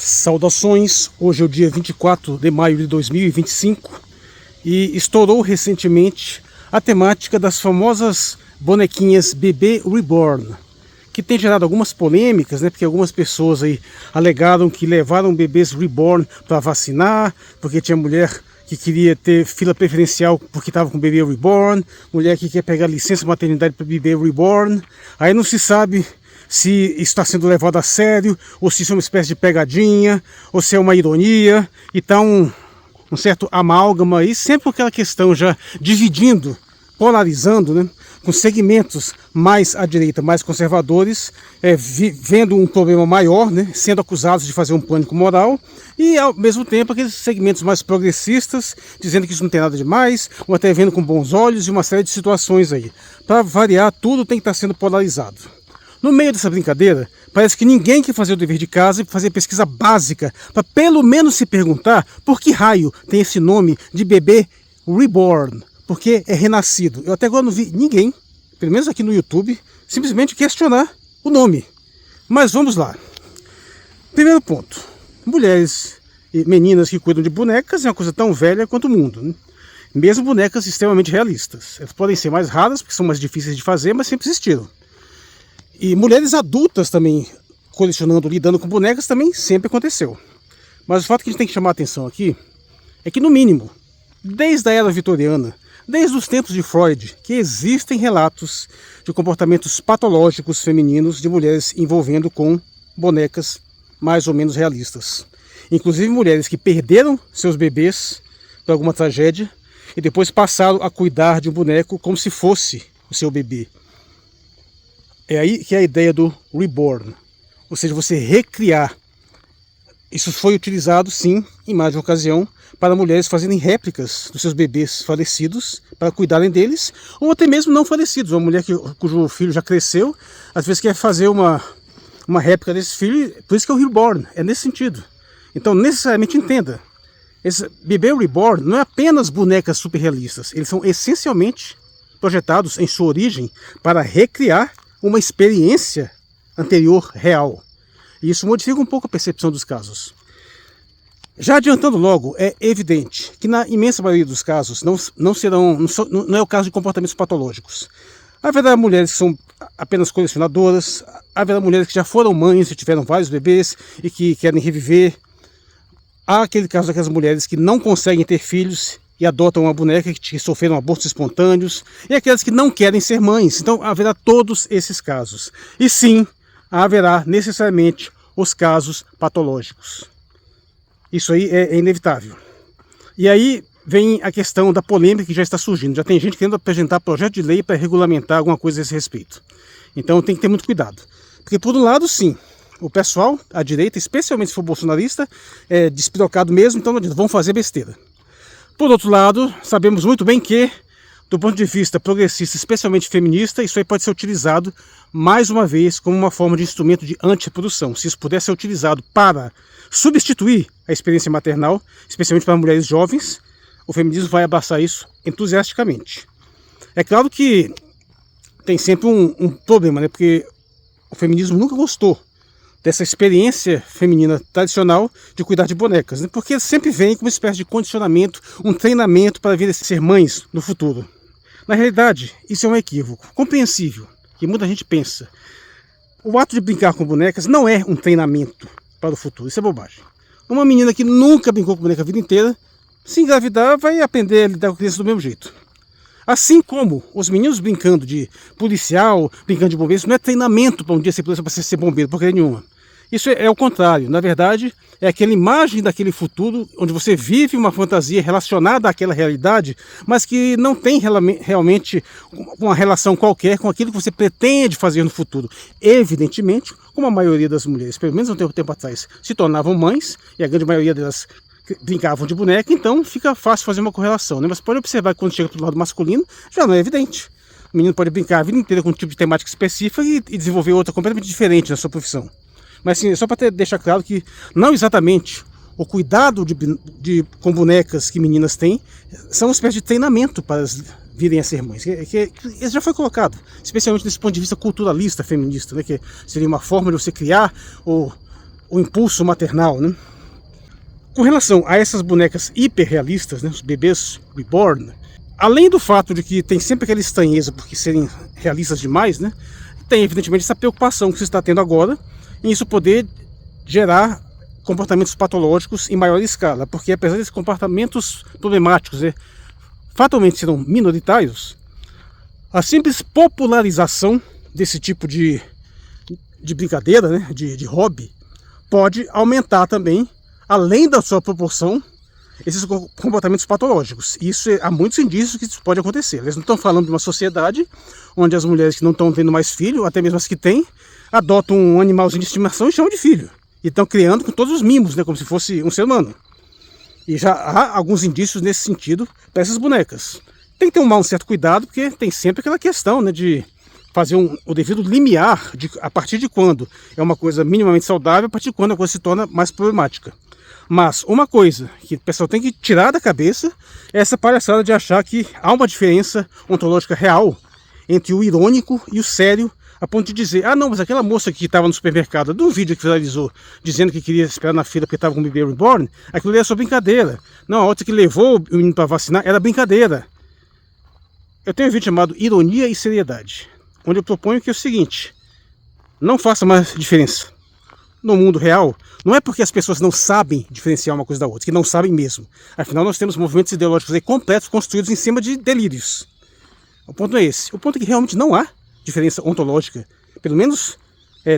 Saudações, hoje é o dia 24 de maio de 2025 e estourou recentemente a temática das famosas bonequinhas bebê reborn, que tem gerado algumas polêmicas, né? Porque algumas pessoas aí alegaram que levaram bebês reborn para vacinar, porque tinha mulher que queria ter fila preferencial porque estava com bebê reborn, mulher que quer pegar licença maternidade para bebê reborn, aí não se sabe se está sendo levado a sério, ou se isso é uma espécie de pegadinha, ou se é uma ironia, e está um certo amálgama aí, sempre com aquela questão já dividindo, polarizando, né, com segmentos mais à direita, mais conservadores, vendo um problema maior, né, sendo acusados de fazer um pânico moral, e ao mesmo tempo aqueles segmentos mais progressistas, dizendo que isso não tem nada de mais, ou até vendo com bons olhos, e uma série de situações aí. Para variar, tudo tem que estar sendo polarizado. No meio dessa brincadeira, parece que ninguém quer fazer o dever de casa e fazer pesquisa básica para pelo menos se perguntar por que raio tem esse nome de bebê reborn, porque é renascido. Eu até agora não vi ninguém, pelo menos aqui no YouTube, simplesmente questionar o nome. Mas vamos lá. Primeiro ponto, mulheres e meninas que cuidam de bonecas é uma coisa tão velha quanto o mundo, né? Mesmo bonecas extremamente realistas. Elas podem ser mais raras porque são mais difíceis de fazer, mas sempre existiram. E mulheres adultas também colecionando, lidando com bonecas, também sempre aconteceu. Mas o fato que a gente tem que chamar a atenção aqui é que, no mínimo, desde a era vitoriana, desde os tempos de Freud, que existem relatos de comportamentos patológicos femininos de mulheres envolvendo com bonecas mais ou menos realistas. Inclusive mulheres que perderam seus bebês por alguma tragédia e depois passaram a cuidar de um boneco como se fosse o seu bebê. É aí que é a ideia do reborn, ou seja, você recriar. Isso foi utilizado, sim, em mais de uma ocasião, para mulheres fazerem réplicas dos seus bebês falecidos, para cuidarem deles, ou até mesmo não falecidos. Uma mulher cujo filho já cresceu, às vezes quer fazer uma réplica desse filho, por isso que é o reborn, é nesse sentido. Então, necessariamente entenda, esse bebê reborn não é apenas bonecas super realistas, eles são essencialmente projetados em sua origem para recriar uma experiência anterior real. E isso modifica um pouco a percepção dos casos. Já adiantando logo, é evidente que na imensa maioria dos casos não é o caso de comportamentos patológicos. Haverá mulheres que são apenas colecionadoras, haverá mulheres que já foram mães e tiveram vários bebês e que querem reviver. Há aquele caso daquelas mulheres que não conseguem ter filhos e adotam uma boneca que sofreram abortos espontâneos, e aquelas que não querem ser mães. Então haverá todos esses casos. E sim, haverá necessariamente os casos patológicos. Isso aí é inevitável. E aí vem a questão da polêmica que já está surgindo. Já tem gente querendo apresentar projeto de lei para regulamentar alguma coisa a esse respeito. Então tem que ter muito cuidado. Porque por um lado, sim, o pessoal, a direita, especialmente se for bolsonarista, é despirocado mesmo, então vão fazer besteira. Por outro lado, sabemos muito bem que, do ponto de vista progressista, especialmente feminista, isso aí pode ser utilizado, mais uma vez, como uma forma de instrumento de antiprodução. Se isso puder ser utilizado para substituir a experiência maternal, especialmente para mulheres jovens, o feminismo vai abraçar isso entusiasticamente. É claro que tem sempre um problema, né? Porque o feminismo nunca gostou dessa experiência feminina tradicional de cuidar de bonecas, né? Porque sempre vem como uma espécie de condicionamento, um treinamento para vir a ser mães no futuro. Na realidade, isso é um equívoco compreensível, que muita gente pensa. O ato de brincar com bonecas não é um treinamento para o futuro, isso é bobagem. Uma menina que nunca brincou com boneca a vida inteira, se engravidar, vai aprender a lidar com a criança do mesmo jeito. Assim como os meninos brincando de policial, brincando de bombeiro, isso não é treinamento para um dia ser policial, para ser bombeiro, porcaria nenhuma. Isso é o contrário. Na verdade, é aquela imagem daquele futuro onde você vive uma fantasia relacionada àquela realidade, mas que não tem realmente uma relação qualquer com aquilo que você pretende fazer no futuro. Evidentemente, como a maioria das mulheres, pelo menos um tempo atrás, se tornavam mães, e a grande maioria delas brincavam de boneca, então fica fácil fazer uma correlação, né? Mas pode observar que quando chega para o lado masculino, já não é evidente. O menino pode brincar a vida inteira com um tipo de temática específica e desenvolver outra completamente diferente na sua profissão. Mas sim, só para deixar claro que não exatamente o cuidado com bonecas que meninas têm são uma espécie de treinamento para as virem a ser mães. Que já foi colocado, especialmente desse ponto de vista culturalista feminista, né? Que seria uma forma de você criar ou o impulso maternal, né? Com relação a essas bonecas hiperrealistas, né, os bebês reborn, além do fato de que tem sempre aquela estranheza porque serem realistas demais, né, tem evidentemente essa preocupação que você está tendo agora em isso poder gerar comportamentos patológicos em maior escala, porque apesar desses comportamentos problemáticos fatalmente serão minoritários, a simples popularização desse tipo de brincadeira, né, de hobby, pode aumentar também, além da sua proporção, esses comportamentos patológicos. Isso há muitos indícios que isso pode acontecer. Eles não estão falando de uma sociedade onde as mulheres que não estão tendo mais filho, até mesmo as que têm, adotam um animalzinho de estimação e chamam de filho. E estão criando com todos os mimos, né, como se fosse um ser humano. E já há alguns indícios nesse sentido para essas bonecas. Tem que tomar um certo cuidado, porque tem sempre aquela questão, né, de fazer o devido limiar a partir de quando é uma coisa minimamente saudável, a partir de quando a coisa se torna mais problemática. Mas uma coisa que o pessoal tem que tirar da cabeça é essa palhaçada de achar que há uma diferença ontológica real entre o irônico e o sério, a ponto de dizer, ah não, mas aquela moça que estava no supermercado, do vídeo que viralizou, dizendo que queria esperar na fila porque estava com o bebê reborn, aquilo ali era só brincadeira. Não, a outra que levou o menino para vacinar era brincadeira. Eu tenho um vídeo chamado Ironia e Seriedade, onde eu proponho que é o seguinte: não faça mais diferença no mundo real. Não é porque as pessoas não sabem diferenciar uma coisa da outra, que não sabem mesmo. Afinal, nós temos movimentos ideológicos aí completos construídos em cima de delírios. O ponto é esse. O ponto é que realmente não há diferença ontológica, pelo menos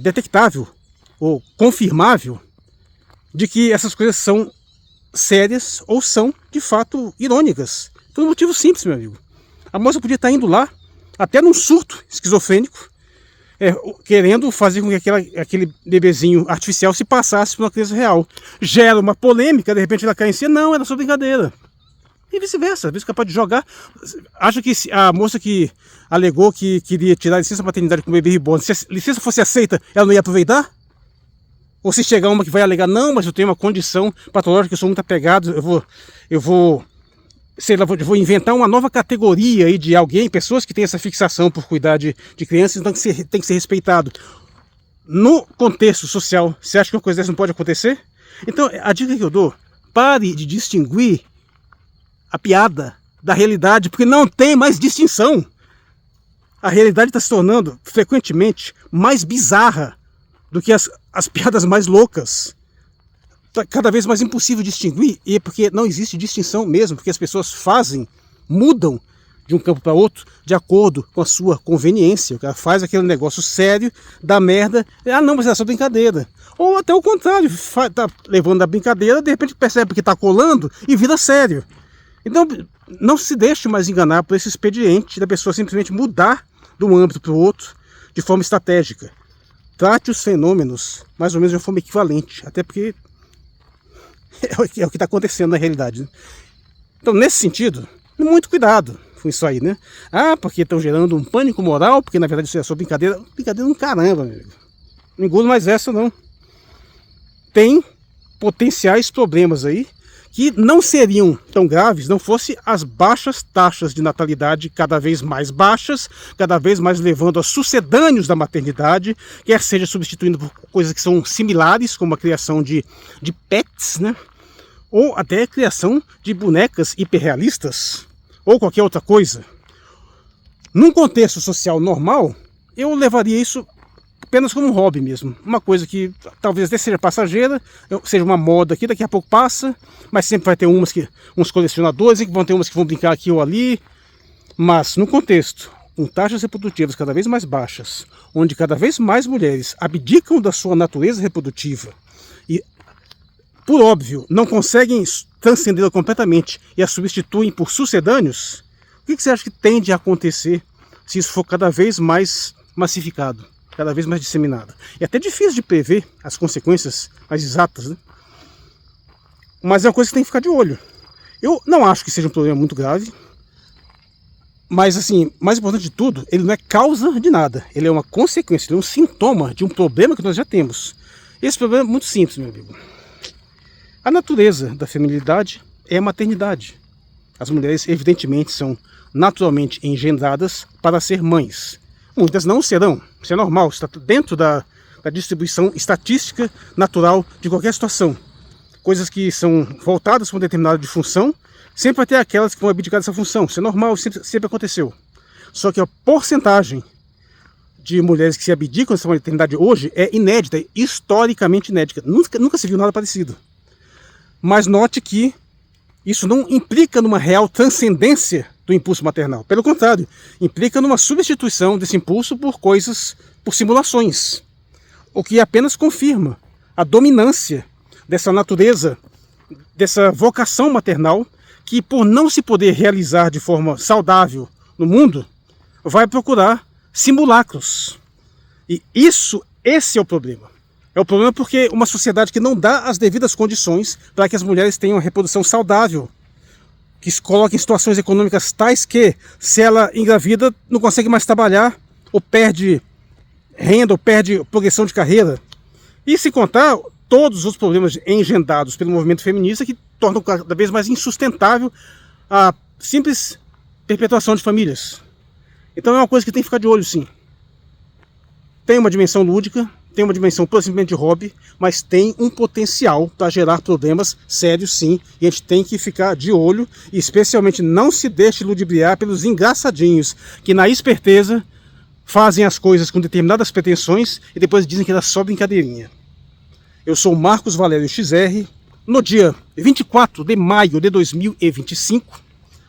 detectável ou confirmável, de que essas coisas são sérias ou são, de fato, irônicas. Por um motivo simples, meu amigo. A moça podia estar indo lá, até num surto esquizofrênico, querendo fazer com que aquele bebezinho artificial se passasse por uma criança real. Gera uma polêmica, de repente ela cai em si, não, era só brincadeira. E vice-versa, às vezes capaz de jogar. Acha que a moça que alegou que queria tirar a licença maternidade com o bebê reborn, se a licença fosse aceita, ela não ia aproveitar? Ou se chegar uma que vai alegar, não, mas eu tenho uma condição patológica, eu sou muito apegado, eu vou inventar uma nova categoria aí de alguém, pessoas que têm essa fixação por cuidar de crianças, então tem que ser respeitado. No contexto social, você acha que uma coisa dessa não pode acontecer? Então, a dica que eu dou, pare de distinguir a piada da realidade, porque não tem mais distinção. A realidade está se tornando frequentemente mais bizarra do que as piadas mais loucas. Está cada vez mais impossível distinguir, e é porque não existe distinção mesmo, porque as pessoas mudam de um campo para outro de acordo com a sua conveniência. O cara faz aquele negócio sério, dá merda, ah não, mas é só brincadeira. Ou até o contrário, tá levando a brincadeira, de repente percebe que está colando e vira sério. Então não se deixe mais enganar por esse expediente da pessoa simplesmente mudar de um âmbito para o outro de forma estratégica. Trate os fenômenos mais ou menos de uma forma equivalente, até porque é o que está acontecendo na realidade, né? Então, nesse sentido, muito cuidado com isso aí, né? Ah, porque estão gerando um pânico moral, porque na verdade isso é só brincadeira. Brincadeira um caramba, meu amigo. Não engulo mais essa, não. Tem potenciais problemas aí que não seriam tão graves não fosse as baixas taxas de natalidade cada vez mais baixas, cada vez mais levando a sucedâneos da maternidade, quer seja substituindo por coisas que são similares, como a criação de pets, né? Ou até a criação de bonecas hiperrealistas, ou qualquer outra coisa. Num contexto social normal, eu levaria isso apenas como um hobby mesmo, uma coisa que talvez até seja passageira, seja uma moda aqui, daqui a pouco passa, mas sempre vai ter uns colecionadores que vão ter umas que vão brincar aqui ou ali, mas no contexto com taxas reprodutivas cada vez mais baixas, onde cada vez mais mulheres abdicam da sua natureza reprodutiva e, por óbvio, não conseguem transcendê-la completamente e a substituem por sucedâneos, o que você acha que tende a acontecer se isso for cada vez mais massificado? Cada vez mais disseminada. É até difícil de prever as consequências mais exatas, né? Mas é uma coisa que tem que ficar de olho. Eu não acho que seja um problema muito grave, mas assim, mais importante de tudo, ele não é causa de nada. Ele é uma consequência, ele é um sintoma de um problema que nós já temos. Esse problema é muito simples, meu amigo. A natureza da feminilidade é a maternidade. As mulheres, evidentemente, são naturalmente engendradas para ser mães. Muitas não serão, isso é normal, está dentro da distribuição estatística natural de qualquer situação. Coisas que são voltadas para uma determinada de função, sempre vai ter aquelas que vão abdicar dessa função. Isso é normal, sempre aconteceu. Só que a porcentagem de mulheres que se abdicam dessa maternidade hoje é inédita, historicamente inédita. Nunca se viu nada parecido. Mas note que isso não implica numa real transcendência do impulso maternal. Pelo contrário, implica numa substituição desse impulso por simulações. O que apenas confirma a dominância dessa natureza, dessa vocação maternal, que por não se poder realizar de forma saudável no mundo, vai procurar simulacros. E esse é o problema. É o problema porque uma sociedade que não dá as devidas condições para que as mulheres tenham uma reprodução saudável, que se coloca em situações econômicas tais que, se ela engravida, não consegue mais trabalhar, ou perde renda, ou perde progressão de carreira. E se contar todos os problemas engendrados pelo movimento feminista que tornam cada vez mais insustentável a simples perpetuação de famílias. Então é uma coisa que tem que ficar de olho, sim. Tem uma dimensão lúdica, tem uma dimensão simplesmente de hobby, mas tem um potencial para gerar problemas sérios, sim, e a gente tem que ficar de olho, e especialmente não se deixe ludibriar pelos engraçadinhos que na esperteza fazem as coisas com determinadas pretensões e depois dizem que era só brincadeirinha. Eu sou Marcos Valério XR, no dia 24 de maio de 2025.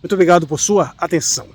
Muito obrigado por sua atenção.